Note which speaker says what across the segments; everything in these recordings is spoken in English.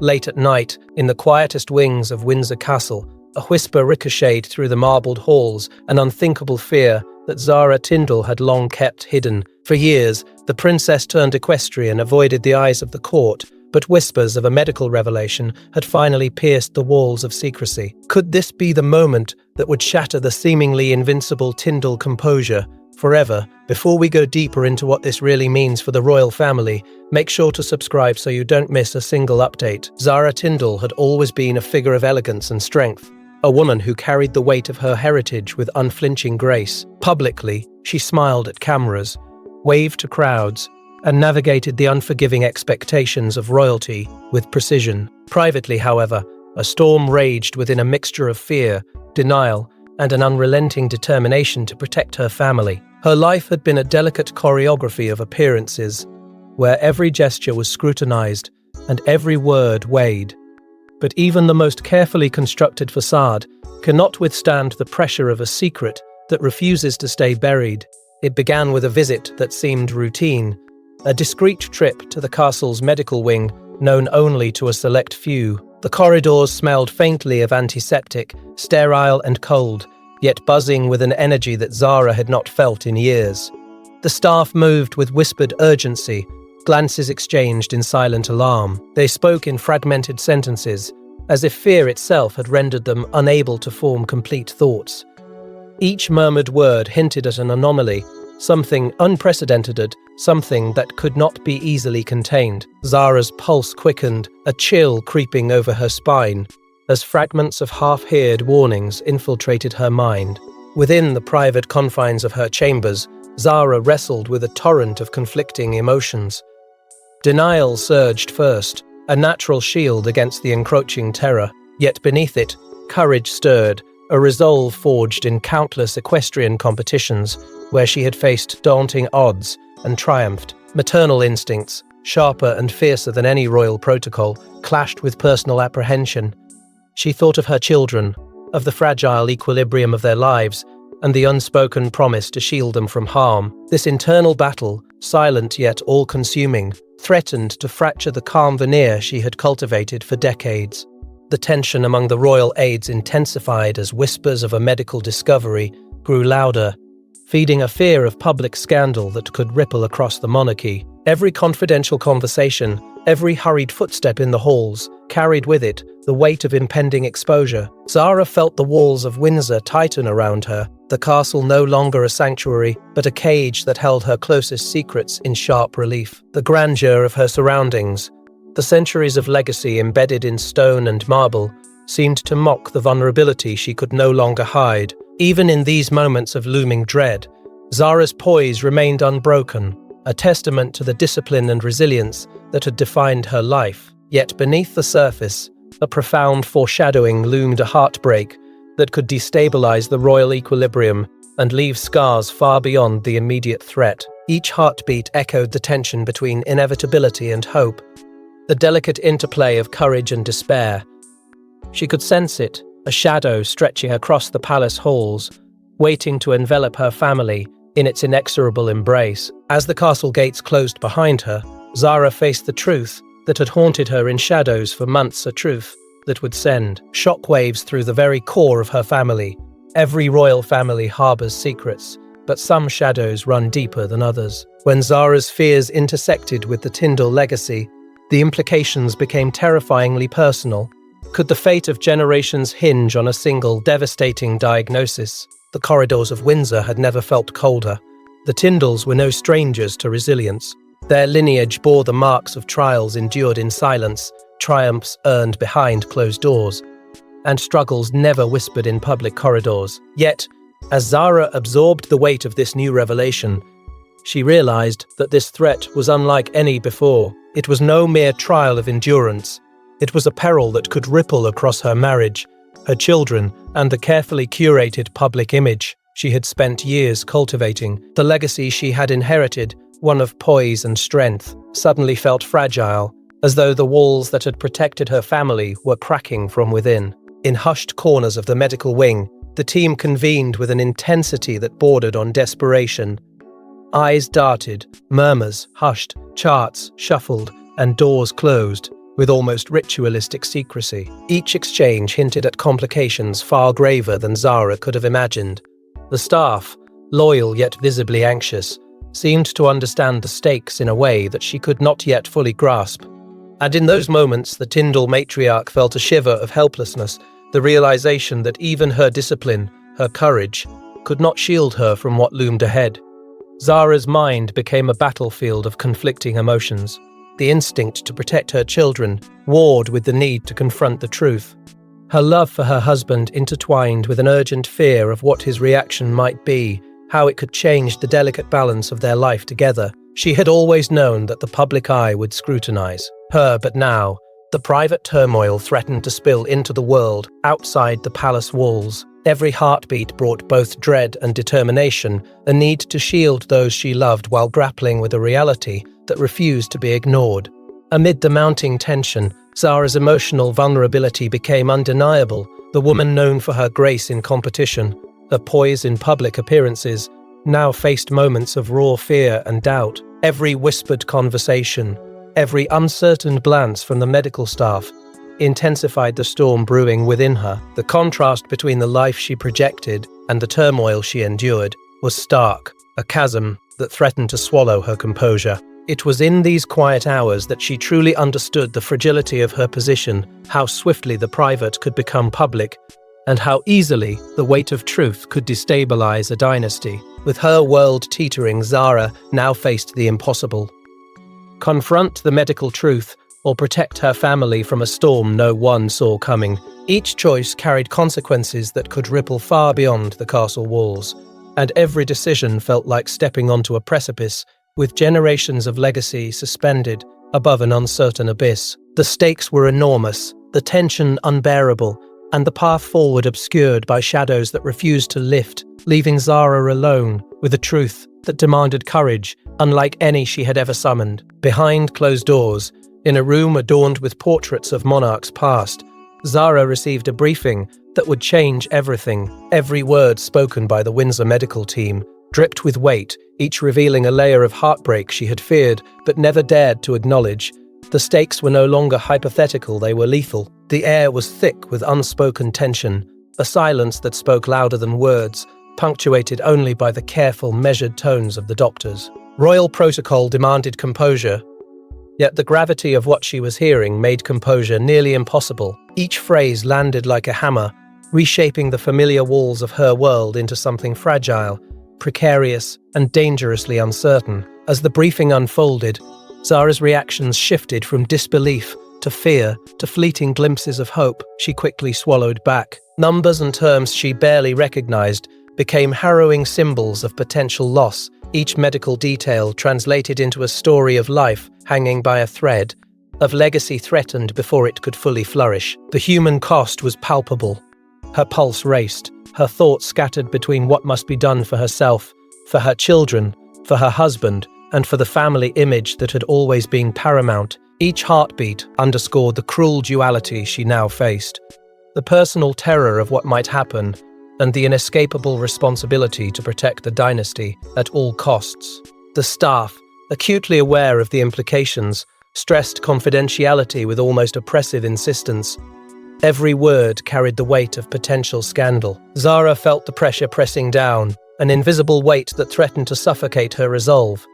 Speaker 1: Late at night, in the quietest wings of Windsor Castle, a whisper ricocheted through the marbled halls, an unthinkable fear that Zara Tindall had long kept hidden. For years, the princess turned equestrian avoided the eyes of the court, but whispers of a medical revelation had finally pierced the walls of secrecy. Could this be the moment that would shatter the seemingly invincible Tindall composure forever? Before we go deeper into what this really means for the royal family, make sure to subscribe so you don't miss a single update. Zara Tindall had always been a figure of elegance and strength, a woman who carried the weight of her heritage with unflinching grace. Publicly, she smiled at cameras, waved to crowds, and navigated the unforgiving expectations of royalty with precision. Privately, however, a storm raged within, a mixture of fear, denial, and an unrelenting determination to protect her family. Her life had been a delicate choreography of appearances, where every gesture was scrutinized and every word weighed. But even the most carefully constructed facade cannot withstand the pressure of a secret that refuses to stay buried. It began with a visit that seemed routine, a discreet trip to the castle's medical wing, known only to a select few. The corridors smelled faintly of antiseptic, sterile and cold, yet buzzing with an energy that Zara had not felt in years. The staff moved with whispered urgency, glances exchanged in silent alarm. They spoke in fragmented sentences, as if fear itself had rendered them unable to form complete thoughts. Each murmured word hinted at an anomaly, something unprecedented, something that could not be easily contained. Zara's pulse quickened, a chill creeping over her spine, as fragments of half-heard warnings infiltrated her mind. Within the private confines of her chambers, Zara wrestled with a torrent of conflicting emotions. Denial surged first, a natural shield against the encroaching terror. Yet beneath it, courage stirred, a resolve forged in countless equestrian competitions where she had faced daunting odds and triumphed. Maternal instincts, sharper and fiercer than any royal protocol, clashed with personal apprehension. She thought of her children, of the fragile equilibrium of their lives, and the unspoken promise to shield them from harm. This internal battle, silent yet all-consuming, threatened to fracture the calm veneer she had cultivated for decades. The tension among the royal aides intensified as whispers of a medical discovery grew louder, feeding a fear of public scandal that could ripple across the monarchy. Every confidential conversation, every hurried footstep in the halls, carried with it the weight of impending exposure. Zara felt the walls of Windsor tighten around her, the castle no longer a sanctuary, but a cage that held her closest secrets in sharp relief. The grandeur of her surroundings, the centuries of legacy embedded in stone and marble, seemed to mock the vulnerability she could no longer hide. Even in these moments of looming dread, Zara's poise remained unbroken, a testament to the discipline and resilience that had defined her life. Yet beneath the surface, a profound foreshadowing loomed, a heartbreak that could destabilize the royal equilibrium and leave scars far beyond the immediate threat. Each heartbeat echoed the tension between inevitability and hope, the delicate interplay of courage and despair. She could sense it, a shadow stretching across the palace halls, waiting to envelop her family in its inexorable embrace. As the castle gates closed behind her, Zara faced the truth that had haunted her in shadows for months, a truth that would send shockwaves through the very core of her family. Every royal family harbors secrets, but some shadows run deeper than others. When Zara's fears intersected with the Tindall legacy, the implications became terrifyingly personal. Could the fate of generations hinge on a single devastating diagnosis? The corridors of Windsor had never felt colder. The Tindalls were no strangers to resilience. Their lineage bore the marks of trials endured in silence, triumphs earned behind closed doors, and struggles never whispered in public corridors. Yet, as Zara absorbed the weight of this new revelation, she realized that this threat was unlike any before. It was no mere trial of endurance. It was a peril that could ripple across her marriage, her children, and the carefully curated public image she had spent years cultivating. The legacy she had inherited, one of poise and strength, suddenly felt fragile, as though the walls that had protected her family were cracking from within. In hushed corners of the medical wing, the team convened with an intensity that bordered on desperation. Eyes darted, murmurs hushed, charts shuffled, and doors closed, with almost ritualistic secrecy. Each exchange hinted at complications far graver than Zara could have imagined. The staff, loyal yet visibly anxious, seemed to understand the stakes in a way that she could not yet fully grasp. And in those moments, the Tindall matriarch felt a shiver of helplessness, the realization that even her discipline, her courage, could not shield her from what loomed ahead. Zara's mind became a battlefield of conflicting emotions. The instinct to protect her children warred with the need to confront the truth. Her love for her husband intertwined with an urgent fear of what his reaction might be, how it could change the delicate balance of their life together. She had always known that the public eye would scrutinize her, but now, the private turmoil threatened to spill into the world outside the palace walls. Every heartbeat brought both dread and determination, a need to shield those she loved while grappling with a reality that refused to be ignored. Amid the mounting tension, Zara's emotional vulnerability became undeniable. The woman known for her grace in competition, her poise in public appearances, now faced moments of raw fear and doubt. Every whispered conversation, every uncertain glance from the medical staff intensified the storm brewing within her. The contrast between the life she projected and the turmoil she endured was stark, a chasm that threatened to swallow her composure. It was in these quiet hours that she truly understood the fragility of her position, how swiftly the private could become public, and how easily the weight of truth could destabilize a dynasty. With her world teetering, Zara now faced the impossible. Confront the medical truth, or protect her family from a storm no one saw coming. Each choice carried consequences that could ripple far beyond the castle walls, and every decision felt like stepping onto a precipice, with generations of legacy suspended above an uncertain abyss. The stakes were enormous, the tension unbearable, and the path forward obscured by shadows that refused to lift, leaving Zara alone with a truth that demanded courage unlike any she had ever summoned. Behind closed doors, in a room adorned with portraits of monarchs past, Zara received a briefing that would change everything. Every word spoken by the Windsor medical team dripped with weight, each revealing a layer of heartbreak she had feared but never dared to acknowledge. The stakes were no longer hypothetical, they were lethal. The air was thick with unspoken tension, a silence that spoke louder than words, punctuated only by the careful, measured tones of the doctors. Royal protocol demanded composure, yet the gravity of what she was hearing made composure nearly impossible. Each phrase landed like a hammer, reshaping the familiar walls of her world into something fragile, precarious, and dangerously uncertain. As the briefing unfolded, Zara's reactions shifted from disbelief to fear to fleeting glimpses of hope she quickly swallowed back. Numbers and terms she barely recognized became harrowing symbols of potential loss, each medical detail translated into a story of life hanging by a thread, of legacy threatened before it could fully flourish. The human cost was palpable. Her pulse raced, her thoughts scattered between what must be done for herself, for her children, for her husband, and for the family image that had always been paramount. Each heartbeat underscored the cruel duality she now faced, the personal terror of what might happen, and the inescapable responsibility to protect the dynasty at all costs. The staff, acutely aware of the implications, stressed confidentiality with almost oppressive insistence. Every word carried the weight of potential scandal. Zara felt the pressure pressing down, an invisible weight that threatened to suffocate her resolve.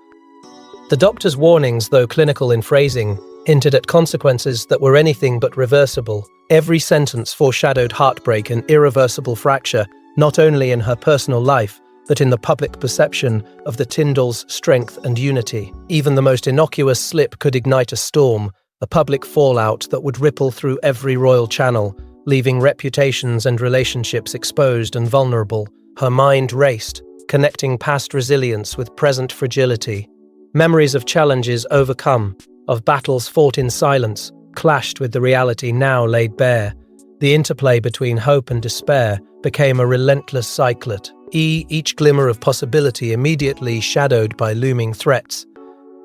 Speaker 1: The doctor's warnings, though clinical in phrasing, hinted at consequences that were anything but reversible. Every sentence foreshadowed heartbreak and irreversible fracture, not only in her personal life, but in the public perception of the Tindalls' strength and unity. Even the most innocuous slip could ignite a storm, a public fallout that would ripple through every royal channel, leaving reputations and relationships exposed and vulnerable. Her mind raced, connecting past resilience with present fragility. Memories of challenges overcome, of battles fought in silence, clashed with the reality now laid bare. The interplay between hope and despair became a relentless cyclot, each glimmer of possibility immediately shadowed by looming threats.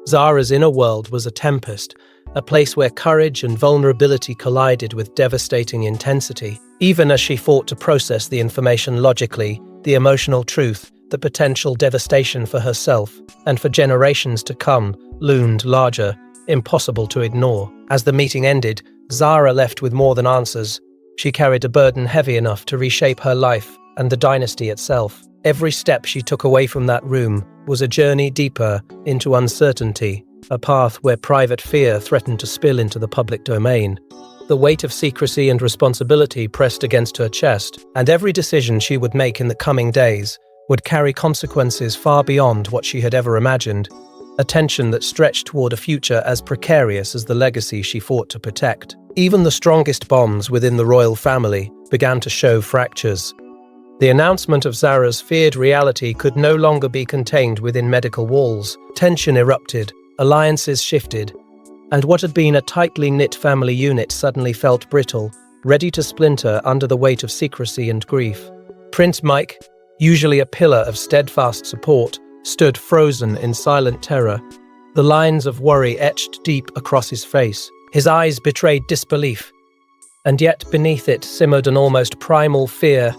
Speaker 1: Zara's inner world was a tempest, a place where courage and vulnerability collided with devastating intensity. Even as she fought to process the information logically, the emotional truth, the potential devastation for herself and for generations to come loomed larger, impossible to ignore. As the meeting ended, Zara left with more than answers. She carried a burden heavy enough to reshape her life and the dynasty itself. Every step she took away from that room was a journey deeper into uncertainty, a path where private fear threatened to spill into the public domain. The weight of secrecy and responsibility pressed against her chest, and every decision she would make in the coming days would carry consequences far beyond what she had ever imagined, a tension that stretched toward a future as precarious as the legacy she fought to protect. Even the strongest bonds within the royal family began to show fractures. The announcement of Zara's feared reality could no longer be contained within medical walls. Tension erupted, alliances shifted, and what had been a tightly knit family unit suddenly felt brittle, ready to splinter under the weight of secrecy and grief. Prince Mike, usually a pillar of steadfast support, stood frozen in silent terror, the lines of worry etched deep across his face. His eyes betrayed disbelief, and yet beneath it simmered an almost primal fear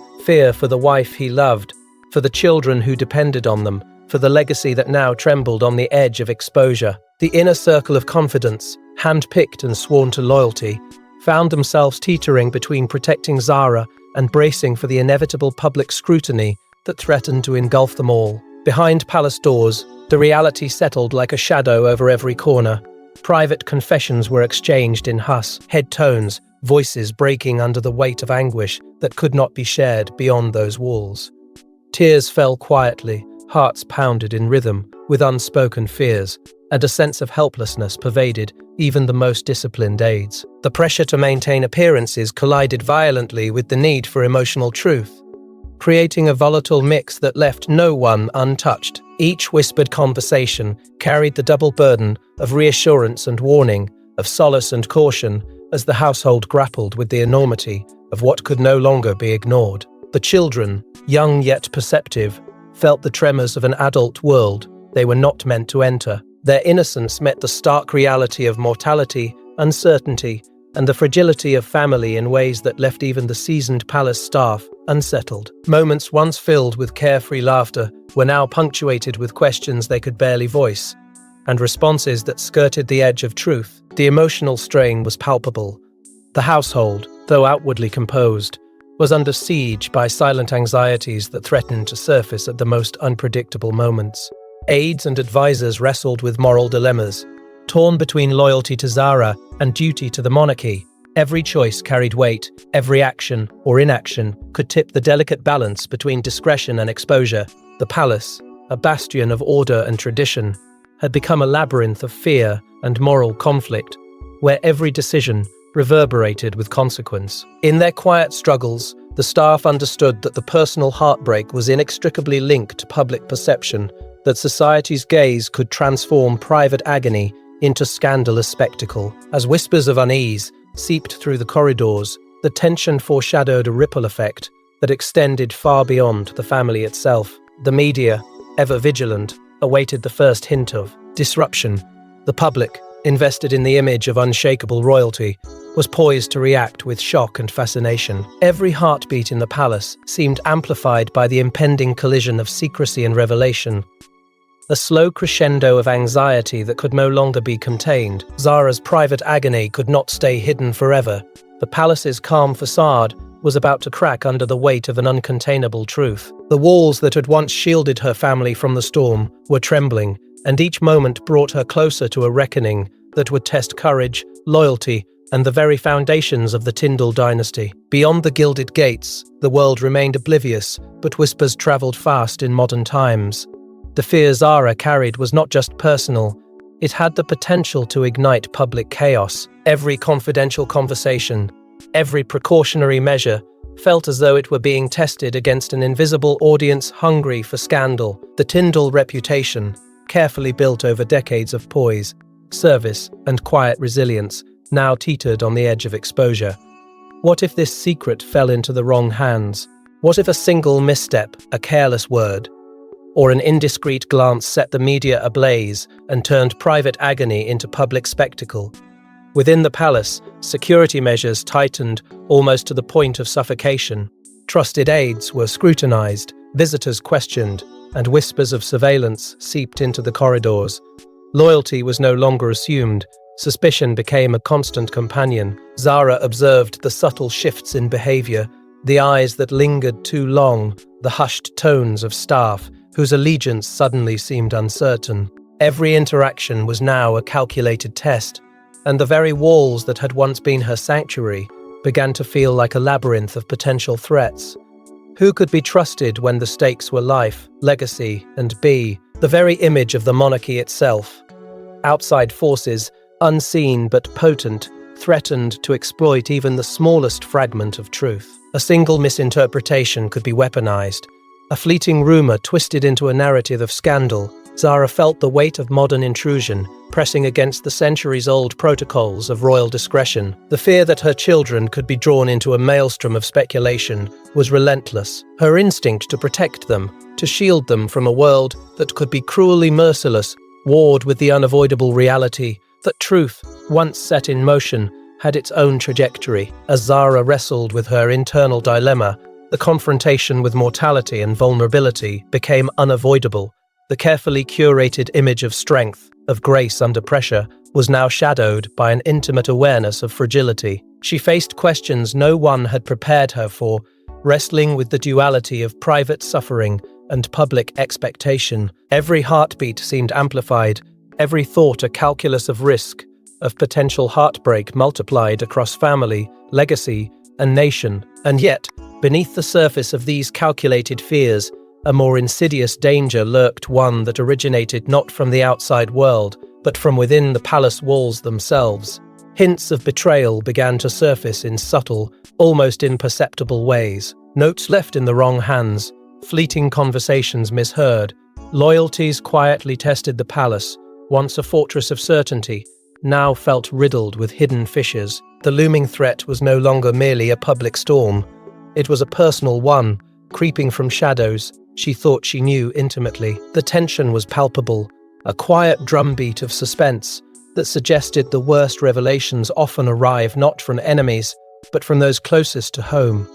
Speaker 1: for the wife he loved, for the children who depended on them, for the legacy that now trembled on the edge of exposure. The inner circle of confidence, hand-picked and sworn to loyalty, found themselves teetering between protecting Zara and bracing for the inevitable public scrutiny that threatened to engulf them all. Behind palace doors, the reality settled like a shadow over every corner. Private confessions were exchanged in head tones, voices breaking under the weight of anguish that could not be shared beyond those walls. Tears fell quietly, hearts pounded in rhythm with unspoken fears, and a sense of helplessness pervaded even the most disciplined aides. The pressure to maintain appearances collided violently with the need for emotional truth, creating a volatile mix that left no one untouched. Each whispered conversation carried the double burden of reassurance and warning, of solace and caution, as the household grappled with the enormity of what could no longer be ignored. The children, young yet perceptive, felt the tremors of an adult world they were not meant to enter. Their innocence met the stark reality of mortality, uncertainty, and the fragility of family in ways that left even the seasoned palace staff unsettled. Moments once filled with carefree laughter were now punctuated with questions they could barely voice, and responses that skirted the edge of truth. The emotional strain was palpable. The household, though outwardly composed, was under siege by silent anxieties that threatened to surface at the most unpredictable moments. Aides and advisors wrestled with moral dilemmas, torn between loyalty to Zara and duty to the monarchy. Every choice carried weight, every action or inaction could tip the delicate balance between discretion and exposure. The palace, a bastion of order and tradition, had become a labyrinth of fear and moral conflict, where every decision reverberated with consequence. In their quiet struggles, the staff understood that the personal heartbreak was inextricably linked to public perception, that society's gaze could transform private agony into scandalous spectacle. As whispers of unease seeped through the corridors, the tension foreshadowed a ripple effect that extended far beyond the family itself. The media, ever vigilant, awaited the first hint of disruption. The public, invested in the image of unshakable royalty, was poised to react with shock and fascination. Every heartbeat in the palace seemed amplified by the impending collision of secrecy and revelation, a slow crescendo of anxiety that could no longer be contained. Zara's private agony could not stay hidden forever. The palace's calm facade was about to crack under the weight of an uncontainable truth. The walls that had once shielded her family from the storm were trembling, and each moment brought her closer to a reckoning that would test courage, loyalty, and the very foundations of the Tindall dynasty. Beyond the gilded gates, the world remained oblivious, but whispers travelled fast in modern times. The fear Zara carried was not just personal, it had the potential to ignite public chaos. Every confidential conversation, every precautionary measure, felt as though it were being tested against an invisible audience hungry for scandal. The Tindall reputation, carefully built over decades of poise, service, and quiet resilience, now teetered on the edge of exposure. What if this secret fell into the wrong hands? What if a single misstep, a careless word, or an indiscreet glance set the media ablaze and turned private agony into public spectacle? Within the palace, security measures tightened almost to the point of suffocation. Trusted aides were scrutinized, visitors questioned, and whispers of surveillance seeped into the corridors. Loyalty was no longer assumed, Suspicion became a constant companion. Zara observed the subtle shifts in behavior, the eyes that lingered too long, the hushed tones of staff, whose allegiance suddenly seemed uncertain. Every interaction was now a calculated test, and the very walls that had once been her sanctuary began to feel like a labyrinth of potential threats. Who could be trusted when the stakes were life, legacy, and the very image of the monarchy itself? Outside forces, unseen but potent, threatened to exploit even the smallest fragment of truth. A single misinterpretation could be weaponized. A fleeting rumor twisted into a narrative of scandal. Zara felt the weight of modern intrusion, pressing against the centuries-old protocols of royal discretion. The fear that her children could be drawn into a maelstrom of speculation was relentless. Her instinct to protect them, to shield them from a world that could be cruelly merciless, warred with the unavoidable reality that truth, once set in motion, had its own trajectory. As Zara wrestled with her internal dilemma, the confrontation with mortality and vulnerability became unavoidable. The carefully curated image of strength, of grace under pressure, was now shadowed by an intimate awareness of fragility. She faced questions no one had prepared her for, wrestling with the duality of private suffering and public expectation. Every heartbeat seemed amplified, every thought a calculus of risk, of potential heartbreak multiplied across family, legacy, and nation. And yet, beneath the surface of these calculated fears, a more insidious danger lurked, one that originated not from the outside world, but from within the palace walls themselves. Hints of betrayal began to surface in subtle, almost imperceptible ways. Notes left in the wrong hands, fleeting conversations misheard, loyalties quietly tested the palace, once a fortress of certainty, now felt riddled with hidden fissures. The looming threat was no longer merely a public storm. It was a personal one, creeping from shadows she thought she knew intimately. The tension was palpable, a quiet drumbeat of suspense that suggested the worst revelations often arrive not from enemies, but from those closest to home.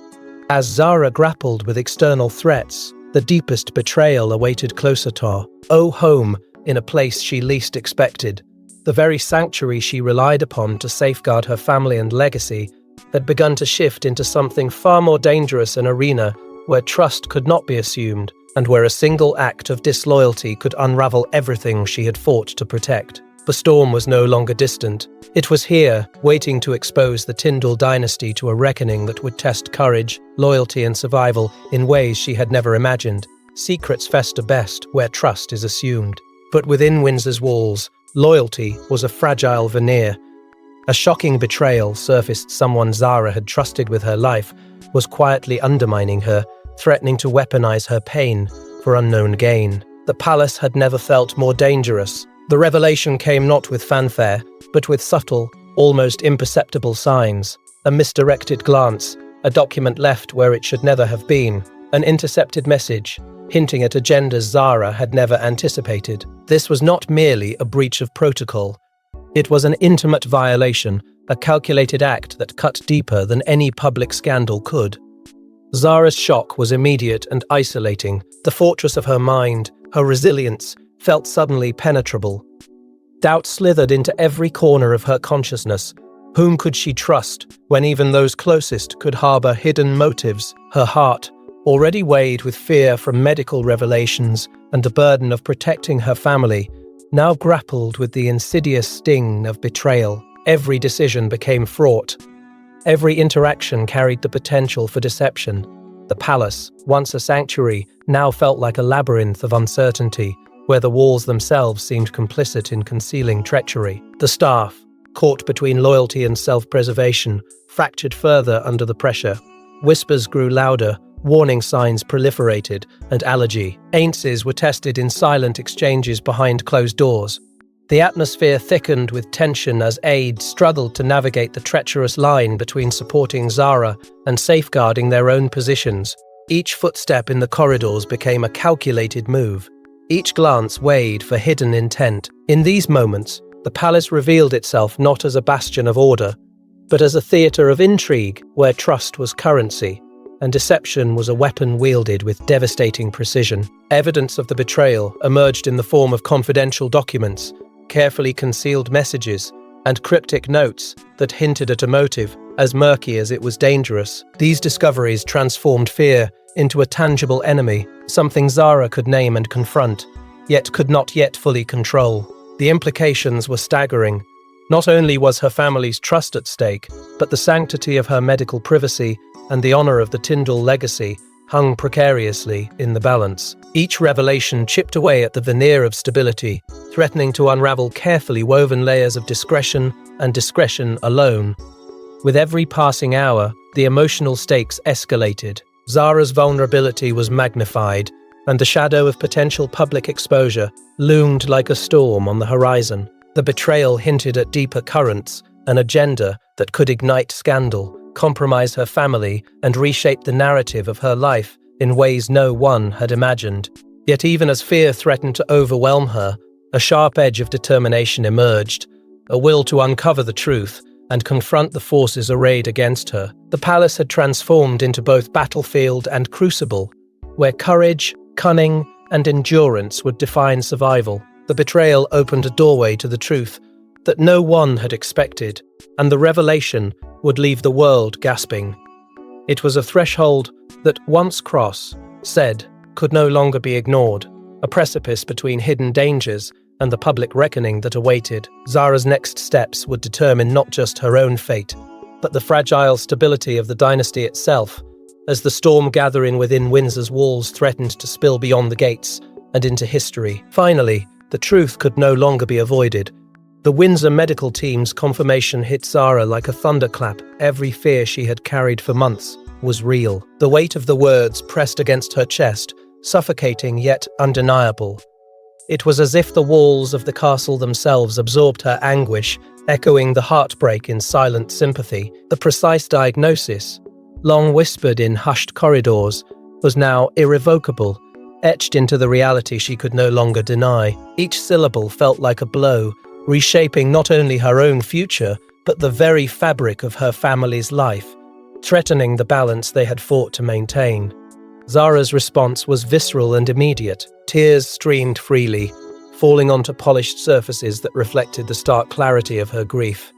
Speaker 1: As Zara grappled with external threats, the deepest betrayal awaited closer to home, in a place she least expected. The very sanctuary she relied upon to safeguard her family and legacy had begun to shift into something far more dangerous, an arena where trust could not be assumed, and where a single act of disloyalty could unravel everything she had fought to protect. The storm was no longer distant. It was here, waiting to expose the Tindall dynasty to a reckoning that would test courage, loyalty, and survival in ways she had never imagined. Secrets fester best where trust is assumed. But within Windsor's walls, loyalty was a fragile veneer. A shocking betrayal surfaced. Someone Zara had trusted with her life was quietly undermining her, threatening to weaponize her pain for unknown gain. The palace had never felt more dangerous. The revelation came not with fanfare, but with subtle, almost imperceptible signs. A misdirected glance, a document left where it should never have been, an intercepted message, hinting at agendas Zara had never anticipated. This was not merely a breach of protocol. It was an intimate violation, a calculated act that cut deeper than any public scandal could. Zara's shock was immediate and isolating. The fortress of her mind, her resilience, felt suddenly penetrable. Doubt slithered into every corner of her consciousness. Whom could she trust when even those closest could harbor hidden motives? Her heart, already weighed with fear from medical revelations and the burden of protecting her family, now grappled with the insidious sting of betrayal. Every decision became fraught. Every interaction carried the potential for deception. The palace, once a sanctuary, now felt like a labyrinth of uncertainty, where the walls themselves seemed complicit in concealing treachery. The staff, caught between loyalty and self-preservation, fractured further under the pressure. Whispers grew louder, warning signs proliferated, and allegiances were tested in silent exchanges behind closed doors. The atmosphere thickened with tension as aides struggled to navigate the treacherous line between supporting Zara and safeguarding their own positions. Each footstep in the corridors became a calculated move. Each glance weighed for hidden intent. In these moments, the palace revealed itself not as a bastion of order, but as a theatre of intrigue where trust was currency and deception was a weapon wielded with devastating precision. Evidence of the betrayal emerged in the form of confidential documents, carefully concealed messages, and cryptic notes that hinted at a motive as murky as it was dangerous. These discoveries transformed fear into a tangible enemy, something Zara could name and confront, yet could not yet fully control. The implications were staggering. Not only was her family's trust at stake, but the sanctity of her medical privacy and the honor of the Tindall legacy hung precariously in the balance. Each revelation chipped away at the veneer of stability, threatening to unravel carefully woven layers of discretion and discretion alone. With every passing hour, the emotional stakes escalated. Zara's vulnerability was magnified, and the shadow of potential public exposure loomed like a storm on the horizon. The betrayal hinted at deeper currents, an agenda that could ignite scandal, compromise her family, and reshape the narrative of her life in ways no one had imagined. Yet even as fear threatened to overwhelm her, a sharp edge of determination emerged, a will to uncover the truth and confront the forces arrayed against her. The palace had transformed into both battlefield and crucible, where courage, cunning, and endurance would define survival. The betrayal opened a doorway to the truth that no one had expected, and the revelation would leave the world gasping. It was a threshold that, once crossed, could no longer be ignored, a precipice between hidden dangers and the public reckoning that awaited. Zara's next steps would determine not just her own fate, but the fragile stability of the dynasty itself, as the storm gathering within Windsor's walls threatened to spill beyond the gates and into history. Finally, the truth could no longer be avoided. The Windsor medical team's confirmation hit Zara like a thunderclap. Every fear she had carried for months was real. The weight of the words pressed against her chest, suffocating yet undeniable. It was as if the walls of the castle themselves absorbed her anguish, echoing the heartbreak in silent sympathy. The precise diagnosis, long whispered in hushed corridors, was now irrevocable, etched into the reality she could no longer deny. Each syllable felt like a blow, reshaping not only her own future, but the very fabric of her family's life, threatening the balance they had fought to maintain. Zara's response was visceral and immediate. Tears streamed freely, falling onto polished surfaces that reflected the stark clarity of her grief.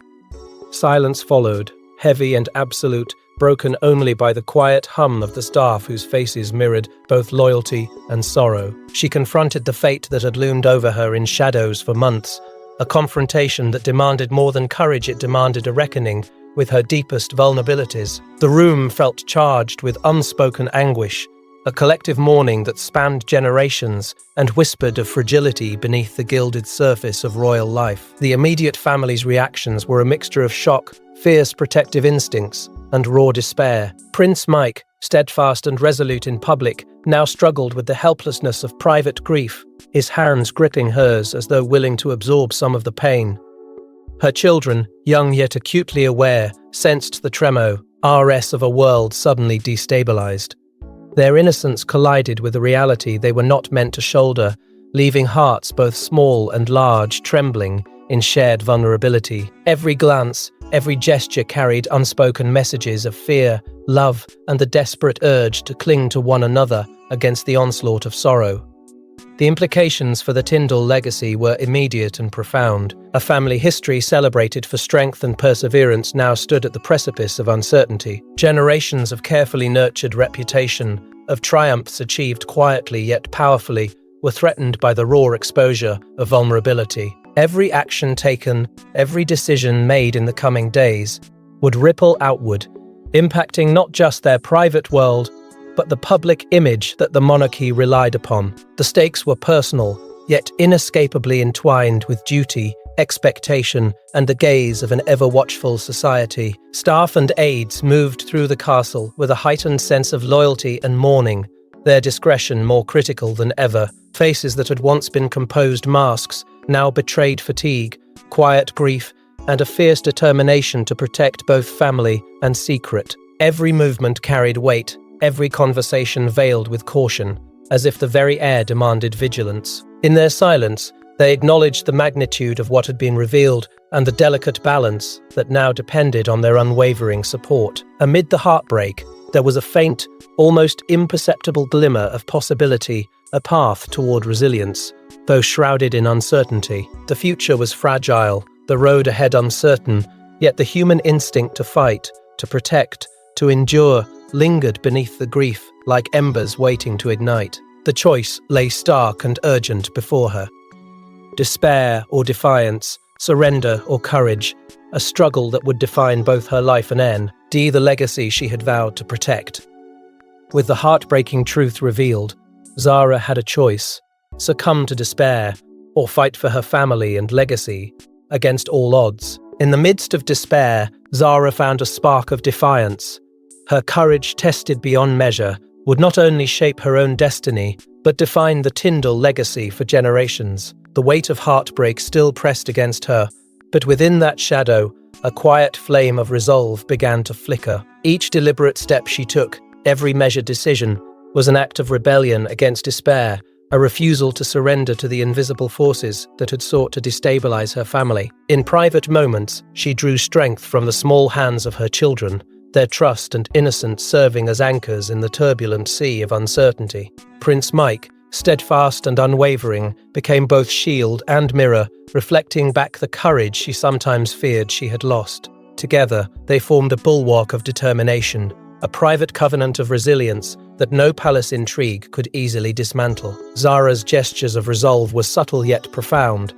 Speaker 1: Silence followed, heavy and absolute, broken only by the quiet hum of the staff whose faces mirrored both loyalty and sorrow. She confronted the fate that had loomed over her in shadows for months, a confrontation that demanded more than courage. It demanded a reckoning with her deepest vulnerabilities. The room felt charged with unspoken anguish, a collective mourning that spanned generations and whispered of fragility beneath the gilded surface of royal life. The immediate family's reactions were a mixture of shock, fierce protective instincts, and raw despair. Prince Mike, steadfast and resolute in public, now struggled with the helplessness of private grief, his hands gripping hers as though willing to absorb some of the pain. Her children, young yet acutely aware, sensed the tremor of a world suddenly destabilized. Their innocence collided with a reality they were not meant to shoulder, leaving hearts both small and large trembling in shared vulnerability. Every glance, every gesture carried unspoken messages of fear, love, and the desperate urge to cling to one another against the onslaught of sorrow. The implications for the Tindall legacy were immediate and profound. A family history celebrated for strength and perseverance now stood at the precipice of uncertainty. Generations of carefully nurtured reputation, of triumphs achieved quietly yet powerfully, were threatened by the raw exposure of vulnerability. Every action taken, every decision made in the coming days, would ripple outward, impacting not just their private world, but the public image that the monarchy relied upon. The stakes were personal, yet inescapably entwined with duty, expectation, and the gaze of an ever-watchful society. Staff and aides moved through the castle with a heightened sense of loyalty and mourning, their discretion more critical than ever. Faces that had once been composed masks now betrayed fatigue, quiet grief, and a fierce determination to protect both family and secret. Every movement carried weight, every conversation veiled with caution, as if the very air demanded vigilance. In their silence, they acknowledged the magnitude of what had been revealed and the delicate balance that now depended on their unwavering support. Amid the heartbreak, there was a faint, almost imperceptible glimmer of possibility, a path toward resilience. Though shrouded in uncertainty, the future was fragile, the road ahead uncertain, yet the human instinct to fight, to protect, to endure, lingered beneath the grief like embers waiting to ignite. The choice lay stark and urgent before her. Despair or defiance, surrender or courage, a struggle that would define both her life and end, the legacy she had vowed to protect. With the heartbreaking truth revealed, Zara had a choice: succumb to despair or fight for her family and legacy against all odds. In the midst of despair, Zara found a spark of defiance. Her courage, tested beyond measure, would not only shape her own destiny, but define the Tindall legacy for generations. The weight of heartbreak still pressed against her, but within that shadow, a quiet flame of resolve began to flicker. Each deliberate step she took, every measured decision, was an act of rebellion against despair, a refusal to surrender to the invisible forces that had sought to destabilize her family. In private moments, she drew strength from the small hands of her children, their trust and innocence serving as anchors in the turbulent sea of uncertainty. Prince Mike, steadfast and unwavering, became both shield and mirror, reflecting back the courage she sometimes feared she had lost. Together, they formed a bulwark of determination, a private covenant of resilience that no palace intrigue could easily dismantle. Zara's gestures of resolve were subtle yet profound,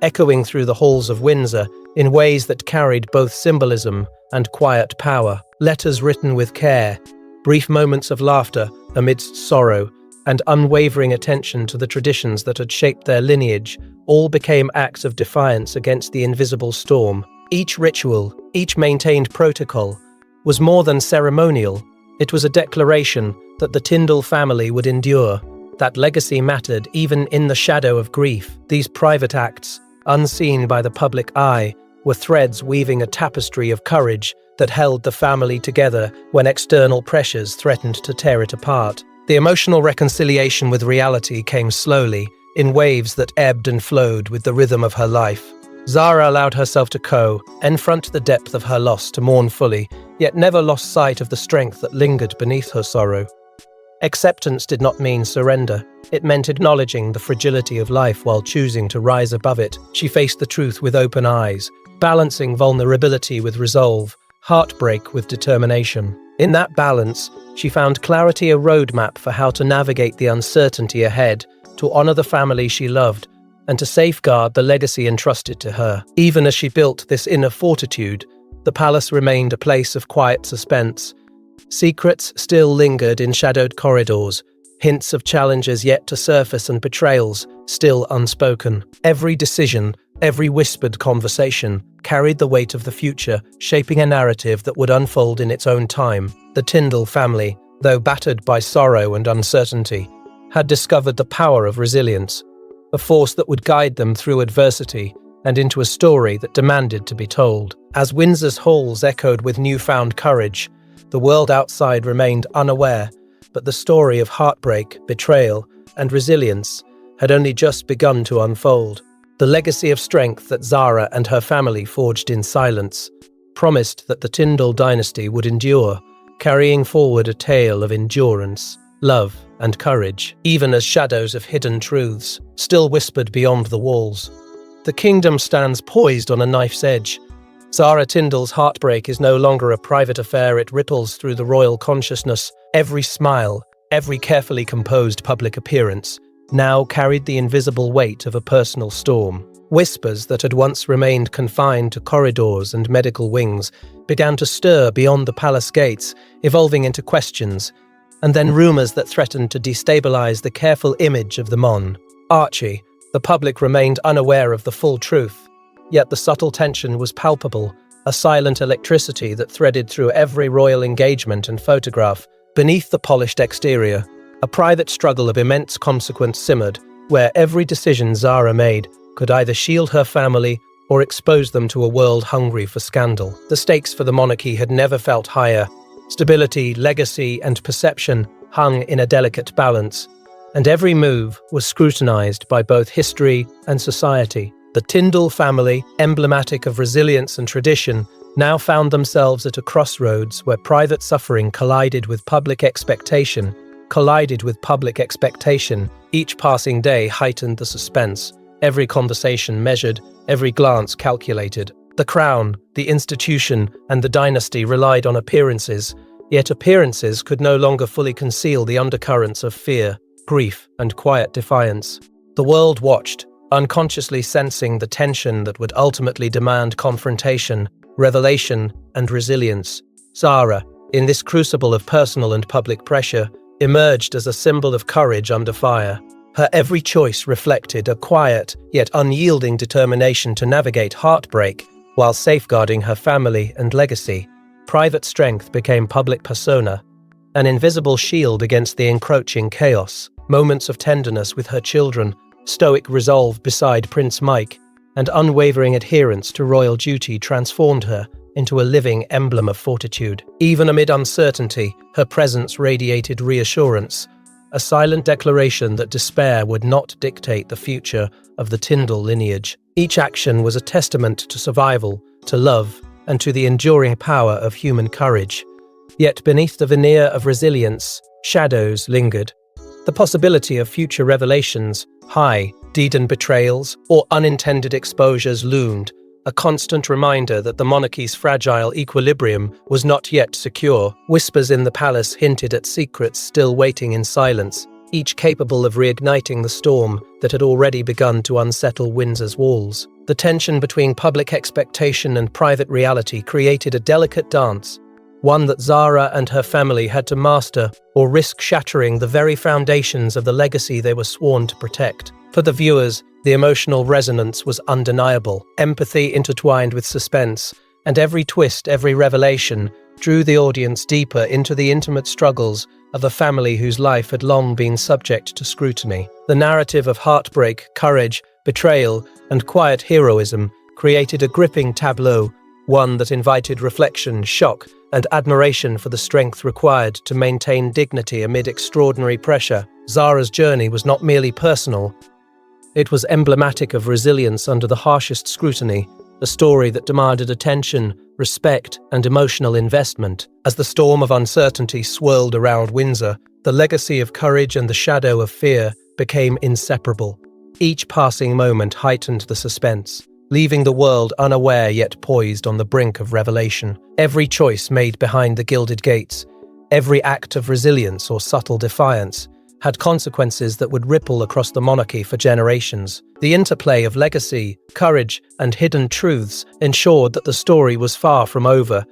Speaker 1: echoing through the halls of Windsor in ways that carried both symbolism and quiet power. Letters written with care, brief moments of laughter amidst sorrow, and unwavering attention to the traditions that had shaped their lineage all became acts of defiance against the invisible storm. Each ritual, each maintained protocol, was more than ceremonial. It was a declaration that the Tindall family would endure, that legacy mattered even in the shadow of grief. These private acts, unseen by the public eye, were threads weaving a tapestry of courage that held the family together when external pressures threatened to tear it apart. The emotional reconciliation with reality came slowly, in waves that ebbed and flowed with the rhythm of her life. Zara allowed herself to confront the depth of her loss, to mourn fully, yet never lost sight of the strength that lingered beneath her sorrow. Acceptance did not mean surrender. It meant acknowledging the fragility of life while choosing to rise above it. She faced the truth with open eyes, balancing vulnerability with resolve, heartbreak with determination. In that balance, she found clarity, a roadmap for how to navigate the uncertainty ahead, to honor the family she loved, and to safeguard the legacy entrusted to her. Even as she built this inner fortitude, the palace remained a place of quiet suspense. Secrets still lingered in shadowed corridors, hints of challenges yet to surface and betrayals still unspoken. Every decision, every whispered conversation, carried the weight of the future, shaping a narrative that would unfold in its own time. The Tindall family, though battered by sorrow and uncertainty, had discovered the power of resilience, a force that would guide them through adversity and into a story that demanded to be told. As Windsor's halls echoed with newfound courage, the world outside remained unaware, but the story of heartbreak, betrayal, and resilience had only just begun to unfold. The legacy of strength that Zara and her family forged in silence promised that the Tindall dynasty would endure, carrying forward a tale of endurance, love, and courage, even as shadows of hidden truths still whispered beyond the walls. The kingdom stands poised on a knife's edge. Zara Tindall's heartbreak is no longer a private affair, it ripples through the royal consciousness. Every smile, every carefully composed public appearance, now carried the invisible weight of a personal storm. Whispers that had once remained confined to corridors and medical wings began to stir beyond the palace gates, evolving into questions, and then rumors that threatened to destabilize the careful image of the Mon. Archie, the public remained unaware of the full truth, yet the subtle tension was palpable, a silent electricity that threaded through every royal engagement and photograph. Beneath the polished exterior, a private struggle of immense consequence simmered, where every decision Zara made could either shield her family or expose them to a world hungry for scandal. The stakes for the monarchy had never felt higher. Stability, legacy, and perception hung in a delicate balance, and every move was scrutinized by both history and society. The Tindall family, emblematic of resilience and tradition, now found themselves at a crossroads where private suffering collided with public expectation. Each passing day heightened the suspense, every conversation measured, every glance calculated. The crown, the institution, and the dynasty relied on appearances, yet appearances could no longer fully conceal the undercurrents of fear, grief, and quiet defiance. The world watched, unconsciously sensing the tension that would ultimately demand confrontation, revelation, and resilience. Zara, in this crucible of personal and public pressure, emerged as a symbol of courage under fire. Her every choice reflected a quiet, yet unyielding determination to navigate heartbreak while safeguarding her family and legacy. Private strength became public persona, an invisible shield against the encroaching chaos. Moments of tenderness with her children, stoic resolve beside Prince Mike, and unwavering adherence to royal duty transformed her into a living emblem of fortitude. Even amid uncertainty, her presence radiated reassurance, a silent declaration that despair would not dictate the future of the Tindall lineage. Each action was a testament to survival, to love, and to the enduring power of human courage. Yet beneath the veneer of resilience, shadows lingered. The possibility of future revelations, hidden betrayals, or unintended exposures loomed, a constant reminder that the monarchy's fragile equilibrium was not yet secure. Whispers in the palace hinted at secrets still waiting in silence, each capable of reigniting the storm that had already begun to unsettle Windsor's walls. The tension between public expectation and private reality created a delicate dance, one that Zara and her family had to master or risk shattering the very foundations of the legacy they were sworn to protect. For the viewers, the emotional resonance was undeniable. Empathy intertwined with suspense, and every twist, every revelation, drew the audience deeper into the intimate struggles of a family whose life had long been subject to scrutiny. The narrative of heartbreak, courage, betrayal, and quiet heroism created a gripping tableau, one that invited reflection, shock, and admiration for the strength required to maintain dignity amid extraordinary pressure. Zara's journey was not merely personal. It was emblematic of resilience under the harshest scrutiny, a story that demanded attention, respect, and emotional investment. As the storm of uncertainty swirled around Windsor, the legacy of courage and the shadow of fear became inseparable. Each passing moment heightened the suspense, leaving the world unaware yet poised on the brink of revelation. Every choice made behind the gilded gates, every act of resilience or subtle defiance, had consequences that would ripple across the monarchy for generations. The interplay of legacy, courage, and hidden truths ensured that the story was far from over,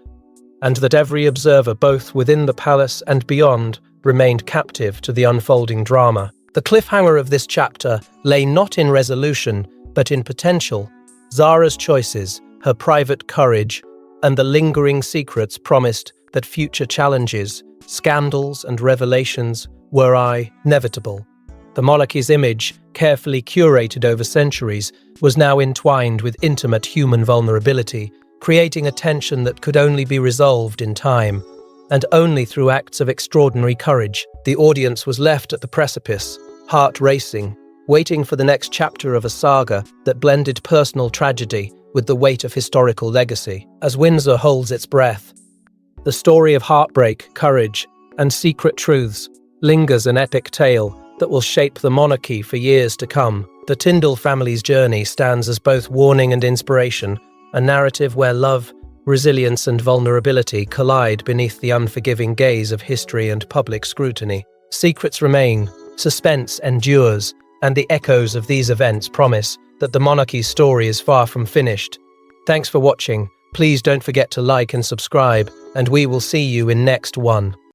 Speaker 1: and that every observer, both within the palace and beyond, remained captive to the unfolding drama. The cliffhanger of this chapter lay not in resolution, but in potential. Zara's choices, her private courage, and the lingering secrets promised that future challenges, scandals, and revelations were inevitable. The monarchy's image, carefully curated over centuries, was now entwined with intimate human vulnerability, creating a tension that could only be resolved in time, and only through acts of extraordinary courage. The audience was left at the precipice, heart racing, waiting for the next chapter of a saga that blended personal tragedy with the weight of historical legacy. As Windsor holds its breath, the story of heartbreak, courage, and secret truths lingers, an epic tale that will shape the monarchy for years to come. The Tindall family's journey stands as both warning and inspiration, a narrative where love, resilience, and vulnerability collide beneath the unforgiving gaze of history and public scrutiny. Secrets remain, suspense endures, and the echoes of these events promise that the monarchy's story is far from finished. Thanks for watching. Please don't forget to like and subscribe, and we will see you in next one.